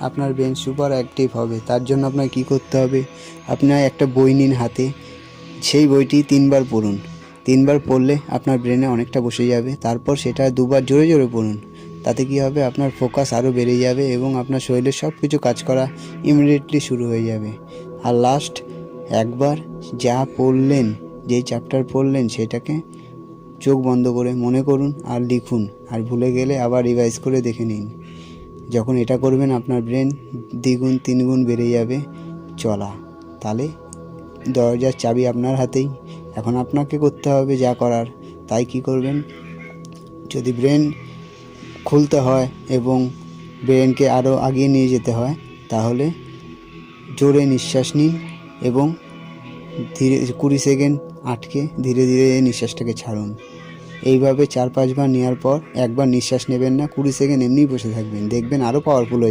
আপনার brain super active হবে। তার জন্য আপনার কি করতে হবে, আপনার একটা বই নিন হাতে, সেই বইটি 3বার পড়ুন। 3বার পড়লে আপনার ব্রেনে অনেকটা বসে যাবে। তারপর সেটা 2বার জোরে জোরে পড়ুন। তাতে কি হবে, আপনার ফোকাস আরও বেড়ে যাবে এবং আপনার শরীরের সব কিছু কাজ করা ইমিডিয়েটলি শুরু হয়ে যাবে। আর লাস্ট একবার যা পড়লেন, যেই চ্যাপ্টার পড়লেন সেটাকে চোখ বন্ধ করে মনে করুন আর লিখুন, আর ভুলে গেলে আবার রিভাইজ করে দেখে নিন। যখন এটা করবেন আপনার ব্রেন 2 গুণ 3 গুণ বেড়ে যাবে চলা। তাহলে দরজার চাবি আপনার হাতেই। এখন আপনাকে করতে হবে যা করার। তাই কি করবেন, যদি ব্রেন খুলতে হয় এবং ব্রেনকে আরও আগিয়ে নিয়ে যেতে হয়, তাহলে জোরে নিঃশ্বাস নিন এবং ধীরে 20 সেকেন্ড আটকে ধীরে ধীরে নিঃশ্বাসটাকে ছাড়ুন। এইভাবে 4-5 বার নেওয়ার পর একবার নিঃশ্বাস নেবেন না, 20 সেকেন্ড এমনিই বসে থাকবেন, দেখবেন আরও পাওয়ারফুল হয়ে